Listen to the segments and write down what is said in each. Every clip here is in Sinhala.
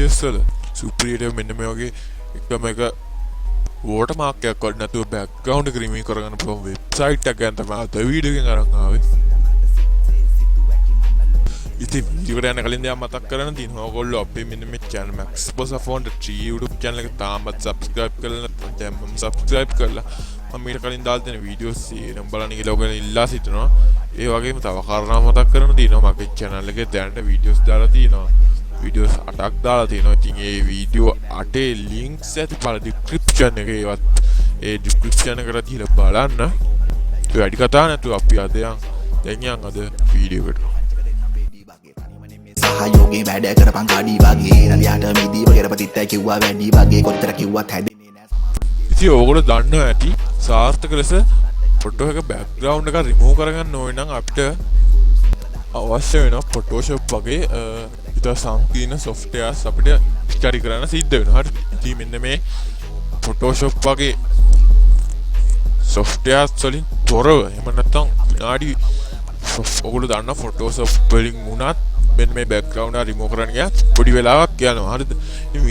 pictures වල superior මෙන්න මේ වගේ එකම එක watermark එකක් වඩ නැතුව background එක remove කරගන්න පුළුවන් website එකක් ගැන තමයි අද වීඩියෝ එකෙන් අරන් ආවේ. ඉතින් වීඩියෝ එකට යන කලින් දෙයක් මතක් කරන්න තියෙනවා. ඔයගොල්ලෝ අපේ මෙන්න මේ channel Max Phone 3 YouTube channel එක තාමත් subscribe කරලා නැත්නම් දැන් මම subscribe කරලා මම ඊට කලින් දාලා තියෙන වීඩියෝස් සීරම් බලන්න කියලා ඔයගොල්ලෝ ඉල්ලා සිටිනවා. ඒ වගේම තව කාරණා මතක් කරන්න තියෙනවා. මගේ channel එකේ දැනට වීඩියෝස් දාලා තියෙනවා. වීඩියෝස් 8ක් දාලා තියෙනවා. ඉතින් ඒ වීඩියෝ 8 links ඇති පළ description එකේ ඒවත් ඒ description එකට දීලා බලන්න. ඒ වැඩි කතා නැතුව අපි අද දැන් අද වීඩියෝ එකට සහයෝගේ වැඩ කරපන් ගාඩි වගේ නලියට මිදීව කරපතිත් කිව්වා වැඩි වගේ කොච්චර කිව්වත් හැදෙන්නේ නැහැ. ඉතින් ඕගොල්ලෝ දන්නවා ඇති සාර්ථක ලෙස ෆොටෝ එක බෑග්ග්‍රවුන්ඩ් එක රිමූව් කරගන්න ඕන නම් අපිට අවශ්‍ය වෙනවා Photoshop වගේ ඉතින් සංකීර්ණ softwares අපිට ස්ටඩි කරන්න සිද්ධ වෙනවා. හරි. ඉතින් මෙන්න මේ Photoshop වගේ softwares වලින් තොරව එහෙම නැත්නම් විනාඩි ඔයගොල්ලෝ දන්නා Photoshop වලින් උනත් මෙන්න මේ බෑග්ග්‍රවුන්ඩ් එක රිමූව් කරන්න ගියත් පොඩි වෙලාවක් යනවා. හරිද? ඉතින්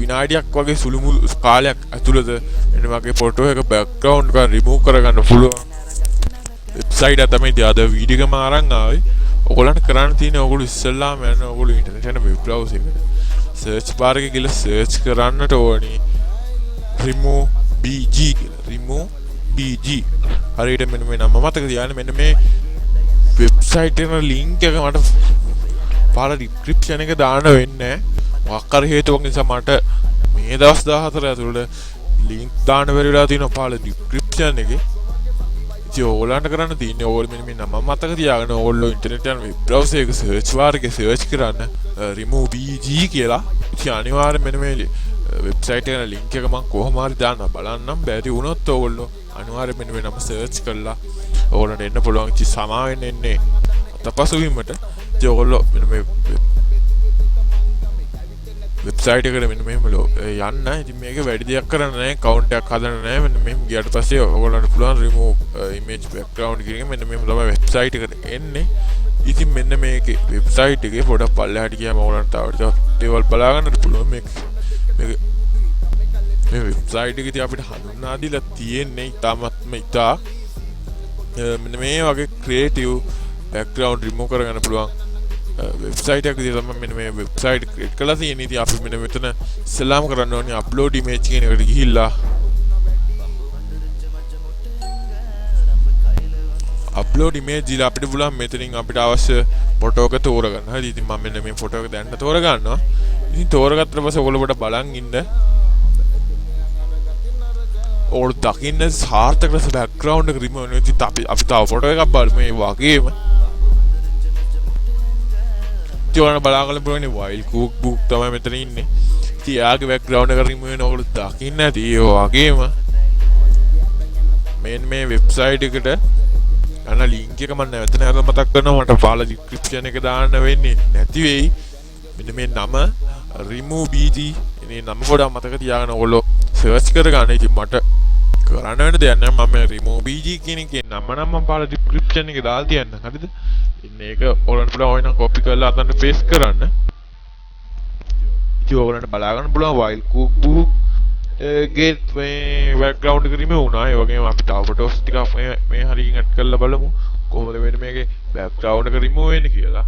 විනාඩියක් වගේ සුළු කාලයක් ඇතුළත මෙන්න වගේ ෆොටෝ එක බෑග්ග්‍රවුන්ඩ් එක රිමූව් කරගන්න පුළුවන් වෙබ්සයිට් එක තමයි අද වීඩියෝ එකම අරන් ආවේ. ඔයගොල්ලන්ට කරන්න තියෙන්නේ ඔයගොල්ලෝ ඉස්සෙල්ලාම යන්න ඔයගොල්ලෝ ඉන්ටර්නෙට් යන වෙබ් බ්‍රවුසර් එකට සර්ච් බාර් එකේ ගිහලා සර්ච් කරන්නට ඕනේ remove bg කියලා. remove bg. හරියට මෙන්න මේ නම මතක තියාගන්න. මෙන්න මේ වෙබ්සයිට් එකේ ලින්ක් එක මට පාර ඩිස්ක්‍රිප්ෂන් එක දාන්න වෙන්නේ. මොකක් හරි හේතුවක් නිසා මට මේ දවස් 14 ඇතුළත ලින්ක් දාන්න බැරි වෙලා තියෙනවා පාර ඩිස්ක්‍රිප්ෂන් එකේ. ඉතින් ඕගොල්ලන්ට කරන්න තියෙන්නේ ඕගොල්ලෝ මෙන්න මේ නම මතක තියාගන්න. ඕගොල්ලෝ ඉන්ටර්නෙට් යන වෙබ් බ්‍රවුසර් එක සර්ච් බාර් එකේ සර්ච් කරන්න remove bg කියලා. ඉතින් අනිවාර්යෙන් මෙන්න මේ වෙබ්සයිට් එකේ ලින්ක් එක මම කොහොම හරි දාන්න බලන්නම්. බැරි වුණොත් ඕගොල්ලෝ අනිවාර්යෙන් මෙන්න මේ නම සර්ච් කරලා ඕගොල්ලන්ට එන්න පුළුවන්. ඉතින් සමාවෙන්න එන්නේ අතපසුවීමට. ඉතින් ඕගොල්ලෝ මෙන්න මේ වෙබ්සයිට් එකට මෙන්න මෙහෙම යන්න. ඉතින් මේක වැඩි දෙයක් කරන්න නැහැ. account එකක් හදන්න නැහැ. මෙන්න මෙහෙම ගියාට පස්සේ ඔයගොල්ලන්ට පුළුවන් remove image background කියන එක මෙන්න මෙහෙම තමයි වෙබ්සයිට් එකට එන්නේ. ඉතින් මෙන්න මේකේ වෙබ්සයිට් එකේ පොඩක් පල්ලෙහාට ගියාම ඔයගොල්ලන්ට තව ටිකක් දේවල් බලා ගන්නත් පුළුවන්. මේ වෙබ්සයිට් එකේ ඉතින් අපිට හඳුන්වා දීලා තියෙන්නේ ඉතාමත්ම ඉතා මෙන්න මේ වගේ creative background remove කරගන්න පුළුවන් වෙබ්සයිට් එකක් විදිහට තමයි මෙන්න මේ වෙබ්සයිට් ක්‍රියේට් කරලා තියෙන්නේ. ඉතින් අපි මෙන්න මෙතන ඉස්සෙල්ලාම කරන්න ඕනේ අප්ලෝඩ් ඉමේජ් කියන එකට ගිහිල්ලා අප්ලෝඩ් ඉමේජ් ඉලා අපිට පුළුවන් මෙතනින් අපිට අවශ්‍ය ෆොටෝ එක තෝරගන්න. හරි. ඉතින් මම මෙන්න මේ ෆොටෝ එක දැන් තෝරගන්නවා. ඉතින් තෝරගත්තට පස්සේ ඔයගොල්ලෝ පොඩ බලන් ඉන්න. ඕල් දකින්න සාර්ථක ලෙස බෑග්ග්‍රවුන්ඩ් එක රිමූව් වෙනවා. ඉතින් අපි තව ෆොටෝ එකක් බලමු මේ වගේම. ඉතින් බලාගන්න පුළුවන් වයිල් කූක් බුක් තමයි මෙතන ඉන්නේ. ඉතින් යාගේ බෑග්ග්‍රවුන්ඩ් එක රිමූව් වෙන ඔයගොල්ලෝ දකින්න ඇති. ඒ වගේම මේ වෙබ්සයිට් එකට අන ලින්ක් එක මම නැවත මතක් කරනවා. මට පාලා ඩිස්ක්‍රිප්ෂන් එක දාන්න වෙන්නේ නැති වෙයි. මෙන්න මේ නම remove bg මේ නම පොඩක් මතක තියාගන්න ඔයගොල්ලෝ සර්ච් කරගන්න. ඉතින් මට කරන්න වෙන දෙයක් නෑ. මම remove bg කියන එකේ නම නම් මම පාලා ඩිස්ක්‍රිප්ෂන් එකේ දාලා තියන්න. හරිද? ඉන්න ඒක ඔයගොල්ලන්ට පුළුවන් ඔය නම් කොපි කරලා අතන පේස්ට් කරන්න. ඉතින් ඔයගොල්ලන්ට බලා ගන්න පුළුවන් වයිල් කූක් බුක් ගේට් මේ බෑග්ග්‍රවුන්ඩ් එක රිමූව් වුණා. ඒ වගේම අපි තව ෆොටෝස් ටිකක් මේ හරියින් ඇඩ් කරලා බලමු කොහොමද වෙන්නේ මේකේ බෑග්ග්‍රවුන්ඩ් එක රිමූව් වෙන්නේ කියලා.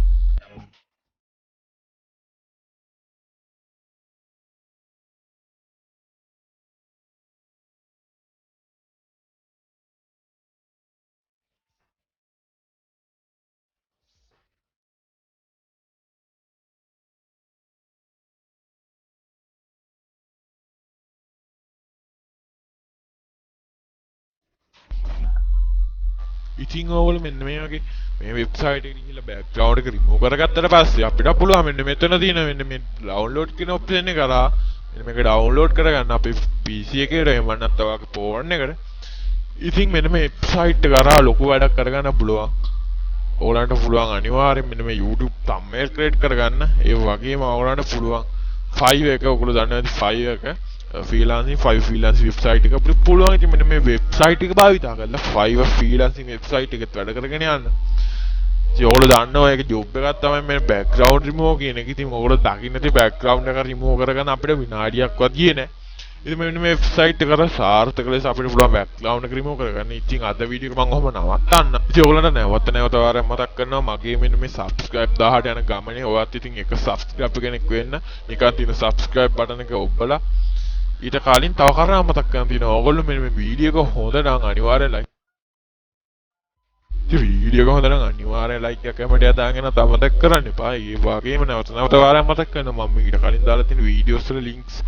ඉතින් ඕගොල්ලෝ මෙන්න මේ වගේ මේ වෙබ්සයිට් එකට ගිහිල්ලා බෑග්ග්‍රවුන්ඩ් එක රිමූව් කරගත්තට පස්සේ අපිට පුළුවන් මෙන්න මෙතන තියෙන මෙන්න මේ ඩවුන්ලෝඩ් කියන ඔප්ෂන් එක කරා මෙන්න මේක ඩවුන්ලෝඩ් කරගන්න අපේ PC එකේ එහෙම නැත්නම් ඔයාගේ ෆෝන් එකට. ඉතින් මෙන්න මේ වෙබ්සයිට් එක කරා ලොකු වැඩක් කරගන්න පුළුවන්. ඕගොල්ලන්ට පුළුවන් අනිවාර්යෙන් මෙන්න මේ YouTube thumbnail create කරගන්න. ඒ වගේම ඕගොල්ලන්ට පුළුවන් 5 එක ඔයගොල්ලෝ දන්නවා ඇති 5 එක freelancing 5 freelancing website එක අපිට පුළුවන්. ඉතින් මෙන්න මේ website එක භාවිතා කරලා 5 freelancing website එකත් වැඩ කරගෙන යන්න. ඉතින් ඔයගොල්ලෝ දන්නවා ඒක ජොබ් එකක් තමයි මේ බෑග්ග්‍රවුන්ඩ් රිමූව් කියන එක. ඉතින් ඔයගොල්ලෝ දකින්න තියෙන බෑග්ග්‍රවුන්ඩ් එක රිමූව් කරගන්න අපිට විනාඩියක්වත් ගියේ නැහැ. ඉතින් මෙන්න මේ වෙබ්සයිට් එක කරා සාර්ථක ලෙස අපිට පුළුවන් බෑග්ග්‍රවුන්ඩ් එක රිමූව් කරගන්න. ඉතින් අද වීඩියෝ එක මම ඔහම නවත්තන්න. ඉතින් ඔයගොල්ලන්ට නැවත වාරයක් මතක් කරනවා මගේ මෙන්න මේ subscribe 1000ට යන ගමනේ ඔයත් ඉතින් එක subscribe කෙනෙක් වෙන්න. නිකන් තියෙන subscribe button එක ඔබලා ඊට කලින් තව කරා මතක් කරන් තියෙනවා. ඔයගොල්ලෝ මෙන්න මේ වීඩියෝ එක හොඳ නම් අනිවාර්යෙන් like වීඩියෝ එක හොඳ නම් අනිවාර්යෙන් like එක කැමට දාගෙන තමතක් කරන්න එපා. ඒ වගේම නැවත වාරයක් මතක් කරනවා මම ඊට කලින් දාලා තියෙන වීඩියෝස් වල links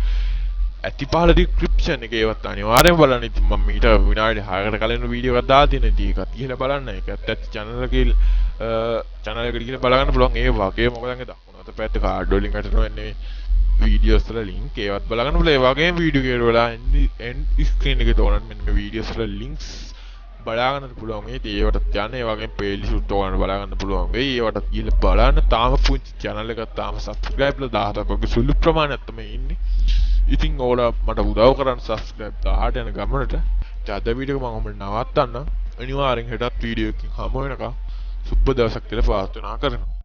ඇති පහළ description එකේ ඒවත් අනිවාර්යෙන් බලන්න. ඉතින් මම ඊට විනාඩි 6කට කලින් වීඩියෝ එකක් දාලා තියෙනවා. ඉතින් ඒකත් ගිහලා බලන්න. ඒකත් ඇත්ත channel එකේ channel එකට ගිහලා බලන්න පුළුවන්. ඒ වගේම මොකද අංගේ දකුණු අත පැත්තේ කාඩ් වලින් වැටෙනවා එන්නේ වීඩියෝස් වල link ඒවත් බලන්න පුළුවන්. ඒ වගේම වීඩියෝ එක වල end screen එකේ තෝරන්න මෙන්න මේ වීඩියෝස් වල links බලාගන්න පුළුවන්. ඒවට යන ඒ වගේ playlist උත් ඔයාලට බලාගන්න පුළුවන්. ඒවට ගිහලා බලන්න. තාම පුංචි channel එකක් තාම subscribe ලා 17ක් වගේ සුළු ප්‍රමාණයක් තමයි ඉන්නේ. ඉතින් ඕලා මට උදව් කරන්න subscribe 18 යන ගමනට. අද වීඩියෝ එක මම ඔබට නවත්තන්න. අනිවාර්යෙන් හෙටත් වීඩියෝ එකකින් හමු වෙනකම් සුබ දවසක් කියලා ප්‍රාර්ථනා කරනවා.